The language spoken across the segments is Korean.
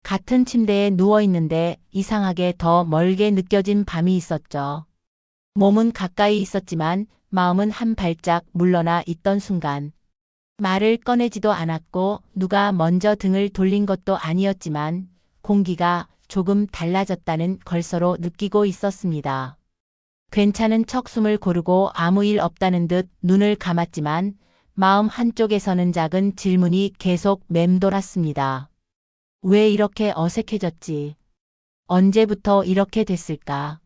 같은 침대에 누워 있는데 이상하게 더 멀게 느껴진 밤이 있었죠. 몸은 가까이 있었지만 마음은 한 발짝 물러나 있던 순간 말을 꺼내지도 않았고 누가 먼저 등을 돌린 것도 아니었지만 공기가 조금 달라졌다는 걸 서로 느끼고 있었습니다. 괜찮은 척 숨을 고르고 아무 일 없다는 듯 눈을 감았지만 마음 한쪽에서는 작은 질문이 계속 맴돌았습니다. 왜 이렇게 어색해졌지? 언제부터 이렇게 됐을까?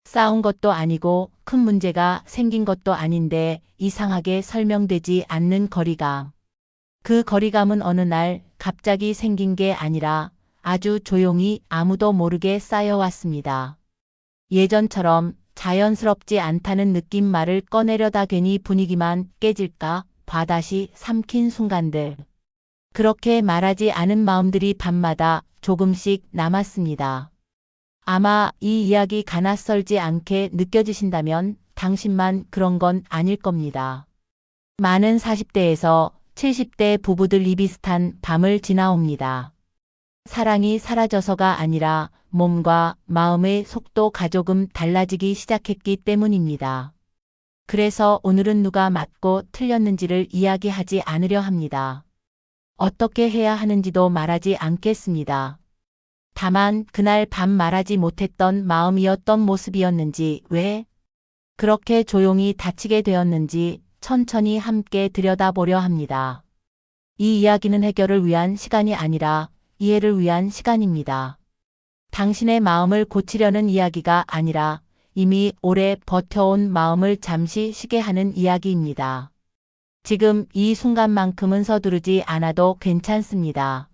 싸운 것도 아니고 큰 문제가 생긴 것도 아닌데 이상하게 설명되지 않는 거리감. 그 거리감은 어느 날 갑자기 생긴 게 아니라 아주 조용히 아무도 모르게 쌓여왔습니다. 예전처럼 자연스럽지 않다는 느낌 말을 꺼내려다 괜히 분위기만 깨질까 봐 다시 삼킨 순간들. 그렇게 말하지 않은 마음들이 밤마다 조금씩 남았습니다. 아마 이 이야기 가낯설지 않게 느껴지신다면 당신만 그런 건 아닐 겁니다. 많은 40대에서 70대 부부들이 비슷한 밤을 지나옵니다. 사랑이 사라져서가 아니라 몸과 마음의 속도가 조금 달라지기 시작했기 때문입니다. 그래서 오늘은 누가 맞고 틀렸는지를 이야기하지 않으려 합니다. 어떻게 해야 하는지도 말하지 않겠습니다. 다만 그날 밤 말하지 못했던 마음이었던 모습이었는지 왜 그렇게 조용히 닫히게 되었는지 천천히 함께 들여다보려 합니다. 이 이야기는 해결을 위한 시간이 아니라 이해를 위한 시간입니다. 당신의 마음을 고치려는 이야기가 아니라 이미 오래 버텨온 마음을 잠시 쉬게 하는 이야기입니다. 지금 이 순간만큼은 서두르지 않아도 괜찮습니다.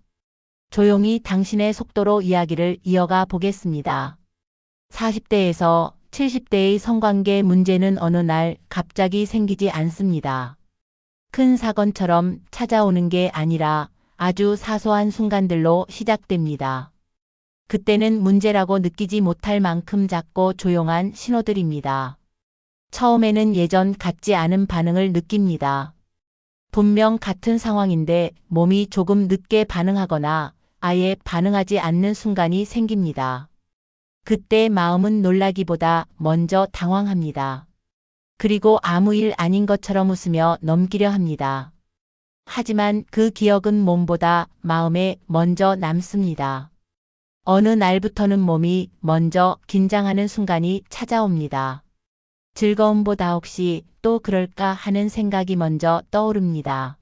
조용히 당신의 속도로 이야기를 이어가 보겠습니다. 40대에서 70대의 성관계 문제는 어느 날 갑자기 생기지 않습니다. 큰 사건처럼 찾아오는 게 아니라 아주 사소한 순간들로 시작됩니다. 그때는 문제라고 느끼지 못할 만큼 작고 조용한 신호들입니다. 처음에는 예전 같지 않은 반응을 느낍니다. 분명 같은 상황인데 몸이 조금 늦게 반응하거나 아예 반응하지 않는 순간이 생깁니다. 그때 마음은 놀라기보다 먼저 당황합니다. 그리고 아무 일 아닌 것처럼 웃으며 넘기려 합니다. 하지만 그 기억은 몸보다 마음에 먼저 남습니다. 어느 날부터는 몸이 먼저 긴장하는 순간이 찾아옵니다. 즐거움보다 혹시 또 그럴까 하는 생각이 먼저 떠오릅니다.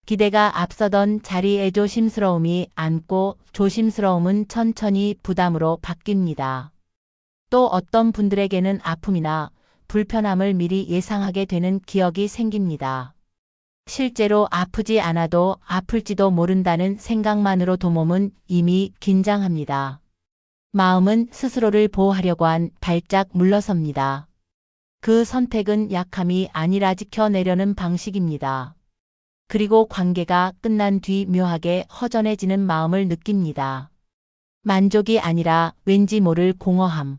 기대가 앞서던 자리에 조심스러움이 앉고 조심스러움은 천천히 부담으로 바뀝니다. 또 어떤 분들에게는 아픔이나 불편함을 미리 예상하게 되는 기억이 생깁니다. 실제로 아프지 않아도 아플지도 모른다는 생각만으로도 몸은 이미 긴장합니다. 마음은 스스로를 보호하려고 한 발짝 물러섭니다. 그 선택은 약함이 아니라 지켜내려는 방식입니다. 그리고 관계가 끝난 뒤 묘하게 허전해지는 마음을 느낍니다. 만족이 아니라 왠지 모를 공허함.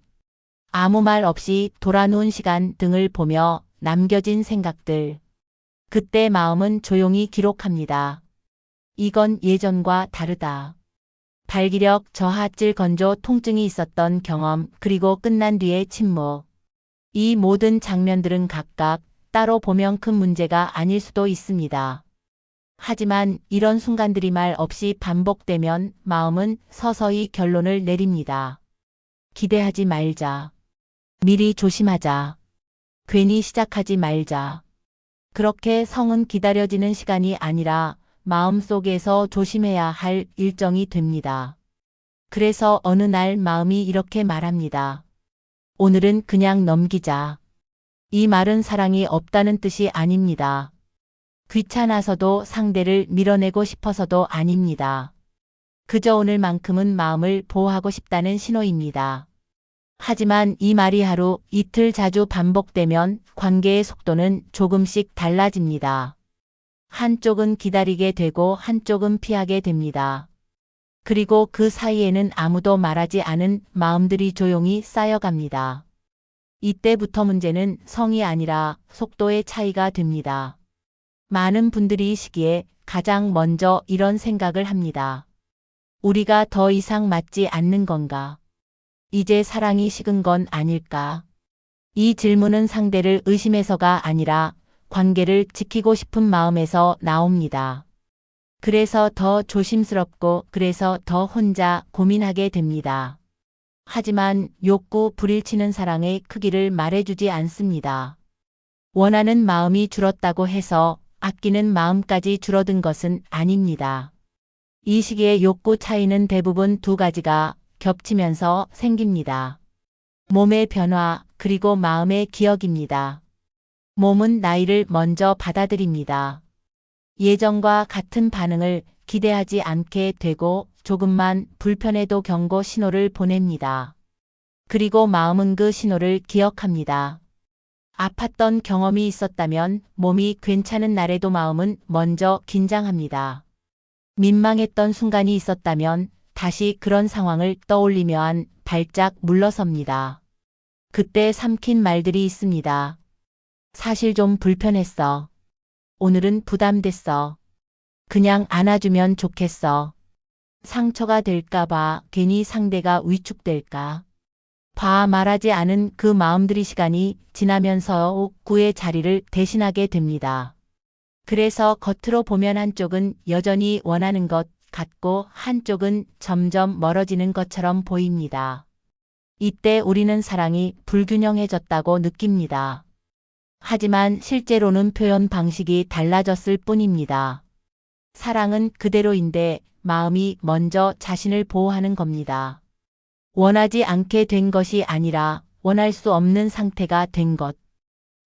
아무 말 없이 돌아누운 시간 등을 보며 남겨진 생각들. 그때 마음은 조용히 기록합니다. 이건 예전과 다르다. 발기력, 저하질 건조, 통증이 있었던 경험, 그리고 끝난 뒤의 침묵. 이 모든 장면들은 각각 따로 보면 큰 문제가 아닐 수도 있습니다. 하지만 이런 순간들이 말 없이 반복되면 마음은 서서히 결론을 내립니다. 기대하지 말자. 미리 조심하자. 괜히 시작하지 말자. 그렇게 성은 기다려지는 시간이 아니라 마음속에서 조심해야 할 일정이 됩니다. 그래서 어느 날 마음이 이렇게 말합니다. 오늘은 그냥 넘기자. 이 말은 사랑이 없다는 뜻이 아닙니다. 귀찮아서도 상대를 밀어내고 싶어서도 아닙니다. 그저 오늘만큼은 마음을 보호하고 싶다는 신호입니다. 하지만 이 말이 하루, 이틀 자주 반복되면 관계의 속도는 조금씩 달라집니다. 한쪽은 기다리게 되고 한쪽은 피하게 됩니다. 그리고 그 사이에는 아무도 말하지 않은 마음들이 조용히 쌓여갑니다. 이때부터 문제는 성이 아니라 속도의 차이가 됩니다. 많은 분들이 이 시기에 가장 먼저 이런 생각을 합니다. 우리가 더 이상 맞지 않는 건가? 이제 사랑이 식은 건 아닐까? 이 질문은 상대를 의심해서가 아니라 관계를 지키고 싶은 마음에서 나옵니다. 그래서 더 조심스럽고 그래서 더 혼자 고민하게 됩니다. 하지만 욕구 불일치는 사랑의 크기를 말해주지 않습니다. 원하는 마음이 줄었다고 해서 아끼는 마음까지 줄어든 것은 아닙니다. 이 시기의 욕구 차이는 대부분 두 가지가 겹치면서 생깁니다. 몸의 변화 그리고 마음의 기억입니다. 몸은 나이를 먼저 받아들입니다. 예전과 같은 반응을 기대하지 않게 되고 조금만 불편해도 경고 신호를 보냅니다. 그리고 마음은 그 신호를 기억합니다. 아팠던 경험이 있었다면 몸이 괜찮은 날에도 마음은 먼저 긴장합니다. 민망했던 순간이 있었다면 다시 그런 상황을 떠올리면 발작 물러섭니다. 그때 삼킨 말들이 있습니다. 사실 좀 불편했어. 오늘은 부담됐어. 그냥 안아주면 좋겠어. 상처가 될까봐 괜히 상대가 위축될까. 봐 말하지 않은 그 마음들이 시간이 지나면서 옥구의 자리를 대신하게 됩니다. 그래서 겉으로 보면 한쪽은 여전히 원하는 것 같고 한쪽은 점점 멀어지는 것처럼 보입니다. 이때 우리는 사랑이 불균형해졌다고 느낍니다. 하지만 실제로는 표현 방식이 달라졌을 뿐입니다. 사랑은 그대로인데 마음이 먼저 자신을 보호하는 겁니다. 원하지 않게 된 것이 아니라 원할 수 없는 상태가 된 것.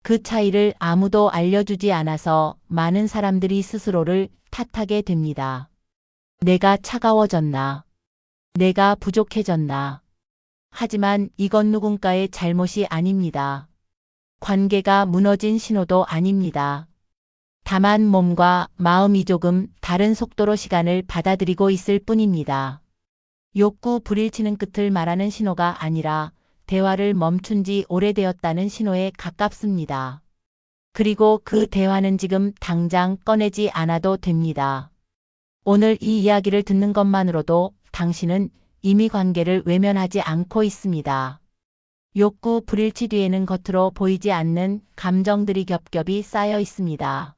그 차이를 아무도 알려주지 않아서 많은 사람들이 스스로를 탓하게 됩니다. 내가 차가워졌나? 내가 부족해졌나? 하지만 이건 누군가의 잘못이 아닙니다. 관계가 무너진 신호도 아닙니다. 다만 몸과 마음이 조금 다른 속도로 시간을 받아들이고 있을 뿐입니다. 욕구 불일치는 끝을 말하는 신호가 아니라 대화를 멈춘 지 오래되었다는 신호에 가깝습니다. 그리고 그 대화는 지금 당장 꺼내지 않아도 됩니다. 오늘 이 이야기를 듣는 것만으로도 당신은 이미 관계를 외면하지 않고 있습니다. 욕구 불일치 뒤에는 겉으로 보이지 않는 감정들이 겹겹이 쌓여 있습니다.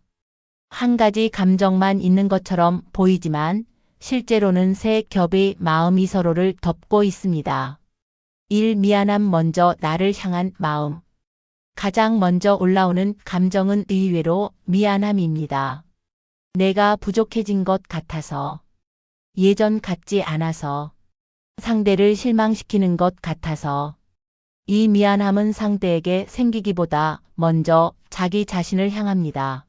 한 가지 감정만 있는 것처럼 보이지만 실제로는 세 겹의 마음이 서로를 덮고 있습니다. 1. 미안함 먼저 나를 향한 마음. 가장 먼저 올라오는 감정은 의외로 미안함입니다. 내가 부족해진 것 같아서, 예전 같지 않아서, 상대를 실망시키는 것 같아서. 이 미안함은 상대에게 생기기보다 먼저 자기 자신을 향합니다.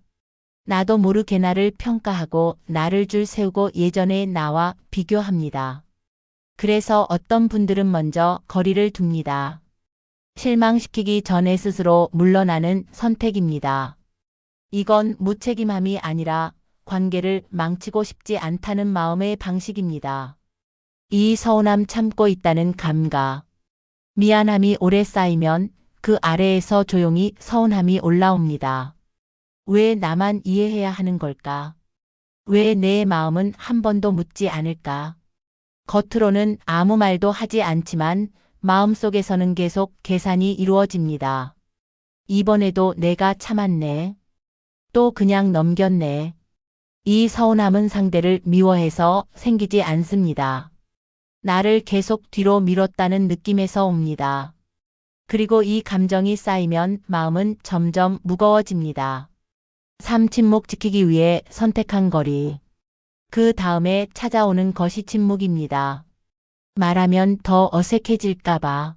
나도 모르게 나를 평가하고 나를 줄 세우고 예전의 나와 비교합니다. 그래서 어떤 분들은 먼저 거리를 둡니다. 실망시키기 전에 스스로 물러나는 선택입니다. 이건 무책임함이 아니라 관계를 망치고 싶지 않다는 마음의 방식입니다. 이 서운함 참고 있다는 감각. 미안함이 오래 쌓이면 그 아래에서 조용히 서운함이 올라옵니다. 왜 나만 이해해야 하는 걸까? 왜 내 마음은 한 번도 묻지 않을까? 겉으로는 아무 말도 하지 않지만 마음속에서는 계속 계산이 이루어집니다. 이번에도 내가 참았네. 또 그냥 넘겼네. 이 서운함은 상대를 미워해서 생기지 않습니다. 나를 계속 뒤로 밀었다는 느낌에서 옵니다. 그리고 이 감정이 쌓이면 마음은 점점 무거워집니다. 3. 침묵 지키기 위해 선택한 거리. 그 다음에 찾아오는 것이 침묵입니다. 말하면 더 어색해질까봐.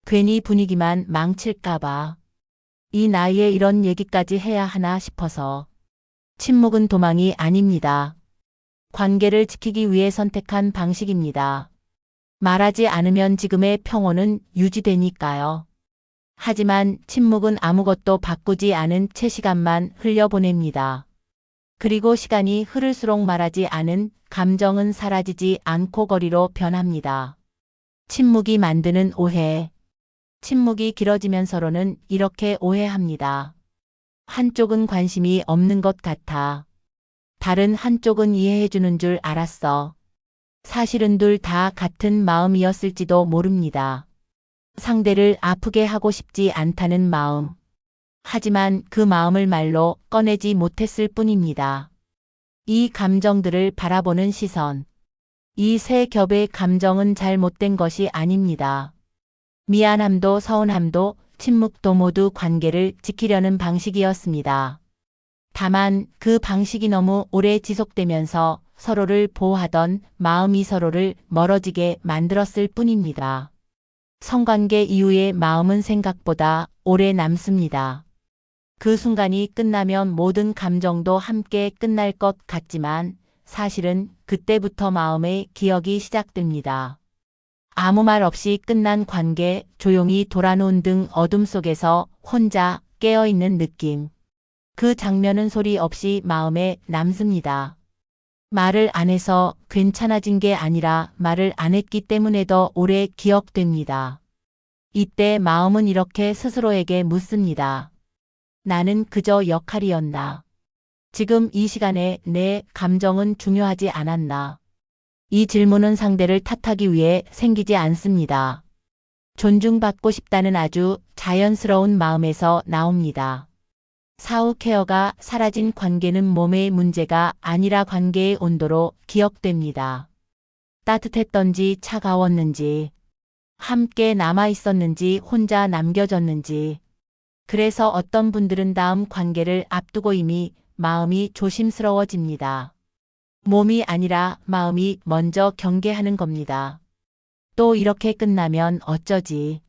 괜히 분위기만 망칠까봐. 이 나이에 이런 얘기까지 해야 하나 싶어서. 침묵은 도망이 아닙니다. 관계를 지키기 위해 선택한 방식입니다. 말하지 않으면 지금의 평온은 유지되니까요. 하지만 침묵은 아무것도 바꾸지 않은 채 시간만 흘려보냅니다. 그리고 시간이 흐를수록 말하지 않은 감정은 사라지지 않고 거리로 변합니다. 침묵이 만드는 오해. 침묵이 길어지면 서로는 이렇게 오해합니다. 한쪽은 관심이 없는 것 같아. 다른 한쪽은 이해해주는 줄 알았어. 사실은 둘 다 같은 마음이었을지도 모릅니다. 상대를 아프게 하고 싶지 않다는 마음. 하지만 그 마음을 말로 꺼내지 못했을 뿐입니다. 이 감정들을 바라보는 시선. 이 세 겹의 감정은 잘못된 것이 아닙니다. 미안함도 서운함도 침묵도 모두 관계를 지키려는 방식이었습니다. 다만 그 방식이 너무 오래 지속되면서 서로를 보호하던 마음이 서로를 멀어지게 만들었을 뿐입니다. 성관계 이후의 마음은 생각보다 오래 남습니다. 그 순간이 끝나면 모든 감정도 함께 끝날 것 같지만 사실은 그때부터 마음의 기억이 시작됩니다. 아무 말 없이 끝난 관계, 조용히 돌아놓은 등 어둠 속에서 혼자 깨어있는 느낌. 그 장면은 소리 없이 마음에 남습니다. 말을 안 해서 괜찮아진 게 아니라 말을 안 했기 때문에 더 오래 기억됩니다. 이때 마음은 이렇게 스스로에게 묻습니다. 나는 그저 역할이었나? 지금 이 시간에 내 감정은 중요하지 않았나? 이 질문은 상대를 탓하기 위해 생기지 않습니다. 존중받고 싶다는 아주 자연스러운 마음에서 나옵니다. 사후 케어가 사라진 관계는 몸의 문제가 아니라 관계의 온도로 기억됩니다. 따뜻했던지 차가웠는지, 함께 남아있었는지 혼자 남겨졌는지. 그래서 어떤 분들은 다음 관계를 앞두고 이미 마음이 조심스러워집니다. 몸이 아니라 마음이 먼저 경계하는 겁니다. 또 이렇게 끝나면 어쩌지?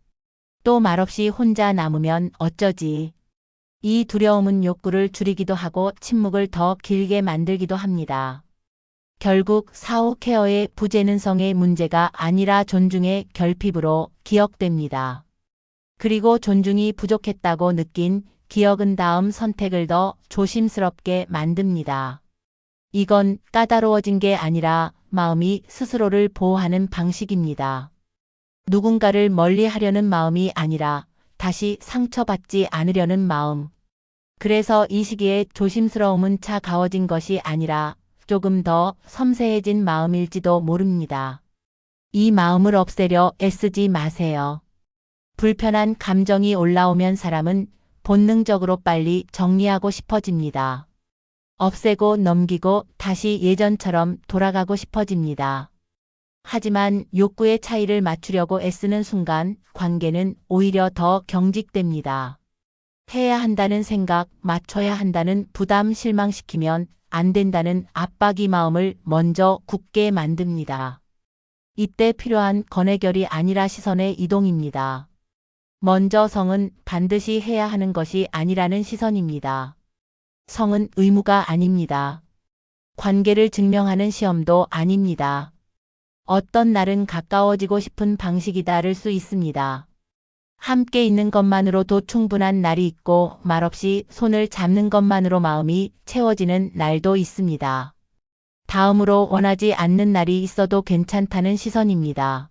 또 말없이 혼자 남으면 어쩌지? 이 두려움은 욕구를 줄이기도 하고 침묵을 더 길게 만들기도 합니다. 결국 사후 케어의 부재는 성의 문제가 아니라 존중의 결핍으로 기억됩니다. 그리고 존중이 부족했다고 느낀 기억은 다음 선택을 더 조심스럽게 만듭니다. 이건 까다로워진 게 아니라 마음이 스스로를 보호하는 방식입니다. 누군가를 멀리 하려는 마음이 아니라 다시 상처받지 않으려는 마음. 그래서 이 시기에 조심스러움은 차가워진 것이 아니라 조금 더 섬세해진 마음일지도 모릅니다. 이 마음을 없애려 애쓰지 마세요. 불편한 감정이 올라오면 사람은 본능적으로 빨리 정리하고 싶어집니다. 없애고 넘기고 다시 예전처럼 돌아가고 싶어집니다. 하지만 욕구의 차이를 맞추려고 애쓰는 순간 관계는 오히려 더 경직됩니다. 해야 한다는 생각, 맞춰야 한다는 부담, 실망시키면 안 된다는 압박이 마음을 먼저 굳게 만듭니다. 이때 필요한 건해결이 아니라 시선의 이동입니다. 먼저 성은 반드시 해야 하는 것이 아니라는 시선입니다. 성은 의무가 아닙니다. 관계를 증명하는 시험도 아닙니다. 어떤 날은 가까워지고 싶은 방식이다를 수 있습니다. 함께 있는 것만으로도 충분한 날이 있고 말없이 손을 잡는 것만으로 마음이 채워지는 날도 있습니다. 다음으로 원하지 않는 날이 있어도 괜찮다는 시선입니다.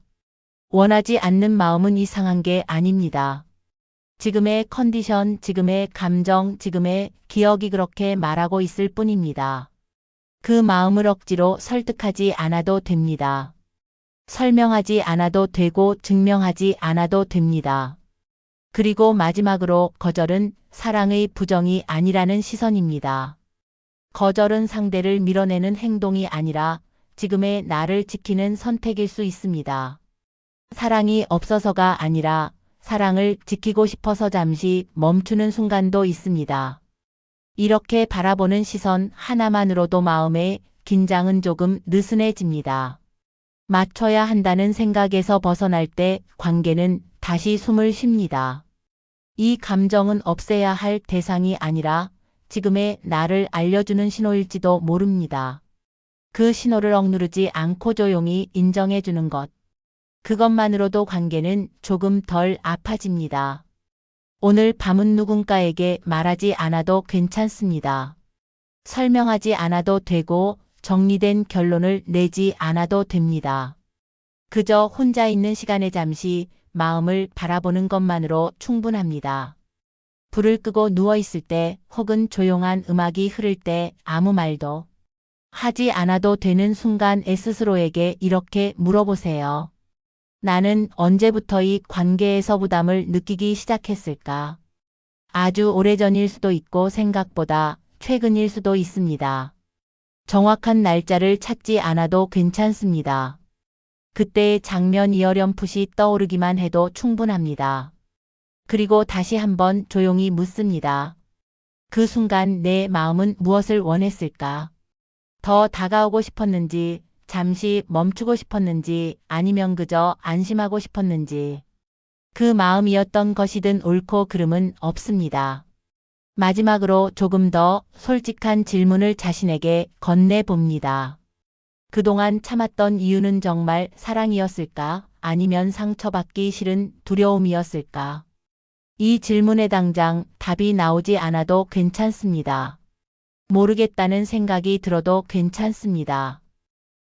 원하지 않는 마음은 이상한 게 아닙니다. 지금의 컨디션, 지금의 감정, 지금의 기억이 그렇게 말하고 있을 뿐입니다. 그 마음을 억지로 설득하지 않아도 됩니다. 설명하지 않아도 되고 증명하지 않아도 됩니다. 그리고 마지막으로 거절은 사랑의 부정이 아니라는 시선입니다. 거절은 상대를 밀어내는 행동이 아니라 지금의 나를 지키는 선택일 수 있습니다. 사랑이 없어서가 아니라 사랑을 지키고 싶어서 잠시 멈추는 순간도 있습니다. 이렇게 바라보는 시선 하나만으로도 마음의 긴장은 조금 느슨해집니다. 맞춰야 한다는 생각에서 벗어날 때 관계는 다시 숨을 쉽니다. 이 감정은 없애야 할 대상이 아니라 지금의 나를 알려주는 신호일지도 모릅니다. 그 신호를 억누르지 않고 조용히 인정해주는 것. 그것만으로도 관계는 조금 덜 아파집니다. 오늘 밤은 누군가에게 말하지 않아도 괜찮습니다. 설명하지 않아도 되고 정리된 결론을 내지 않아도 됩니다. 그저 혼자 있는 시간에 잠시 마음을 바라보는 것만으로 충분합니다. 불을 끄고 누워있을 때 혹은 조용한 음악이 흐를 때 아무 말도 하지 않아도 되는 순간에 스스로에게 이렇게 물어보세요. 나는 언제부터 이 관계에서 부담을 느끼기 시작했을까? 아주 오래전일 수도 있고 생각보다 최근일 수도 있습니다. 정확한 날짜를 찾지 않아도 괜찮습니다. 그때의 장면이 어렴풋이 떠오르기만 해도 충분합니다. 그리고 다시 한번 조용히 묻습니다. 그 순간 내 마음은 무엇을 원했을까? 더 다가오고 싶었는지, 잠시 멈추고 싶었는지, 아니면 그저 안심하고 싶었는지. 그 마음이었던 것이든 옳고 그름은 없습니다. 마지막으로 조금 더 솔직한 질문을 자신에게 건네봅니다. 그동안 참았던 이유는 정말 사랑이었을까? 아니면 상처받기 싫은 두려움이었을까? 이 질문에 당장 답이 나오지 않아도 괜찮습니다. 모르겠다는 생각이 들어도 괜찮습니다.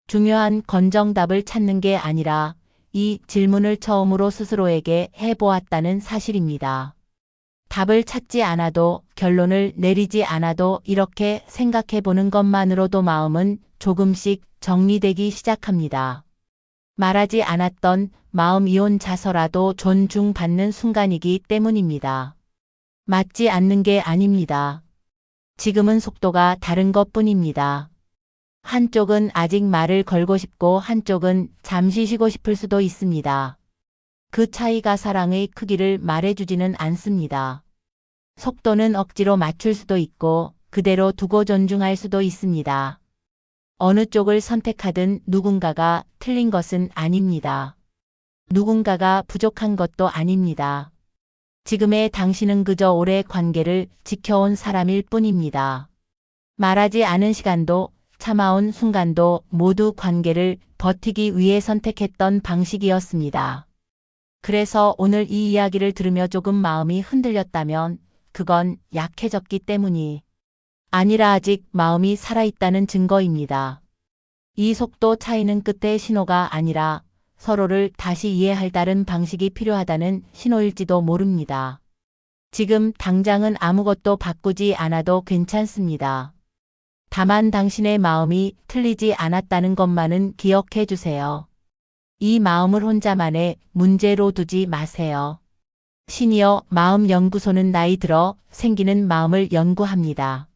중요한 건정답을 찾는 게 아니라 이 질문을 처음으로 스스로에게 해보았다는 사실입니다. 답을 찾지 않아도 결론을 내리지 않아도 이렇게 생각해 보는 것만으로도 마음은 조금씩 정리되기 시작합니다. 말하지 않았던 마음 이혼 자서라도 존중받는 순간이기 때문입니다. 맞지 않는 게 아닙니다. 지금은 속도가 다른 것뿐입니다. 한쪽은 아직 말을 걸고 싶고 한쪽은 잠시 쉬고 싶을 수도 있습니다. 그 차이가 사랑의 크기를 말해주지는 않습니다. 속도는 억지로 맞출 수도 있고 그대로 두고 존중할 수도 있습니다. 어느 쪽을 선택하든 누군가가 틀린 것은 아닙니다. 누군가가 부족한 것도 아닙니다. 지금의 당신은 그저 오래 관계를 지켜온 사람일 뿐입니다. 말하지 않은 시간도 참아온 순간도 모두 관계를 버티기 위해 선택했던 방식이었습니다. 그래서 오늘 이 이야기를 들으며 조금 마음이 흔들렸다면 그건 약해졌기 때문이 아니라 아직 마음이 살아있다는 증거입니다. 이 속도 차이는 끝의 신호가 아니라 서로를 다시 이해할 다른 방식이 필요하다는 신호일지도 모릅니다. 지금 당장은 아무것도 바꾸지 않아도 괜찮습니다. 다만 당신의 마음이 틀리지 않았다는 것만은 기억해 주세요. 이 마음을 혼자만의 문제로 두지 마세요. 시니어 마음연구소는 나이 들어 생기는 마음을 연구합니다.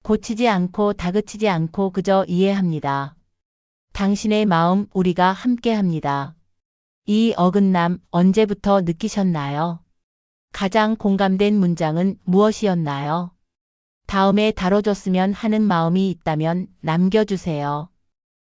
고치지 않고 다그치지 않고 그저 이해합니다. 당신의 마음 우리가 함께합니다. 이 어긋남 언제부터 느끼셨나요? 가장 공감된 문장은 무엇이었나요? 다음에 다뤄줬으면 하는 마음이 있다면 남겨주세요.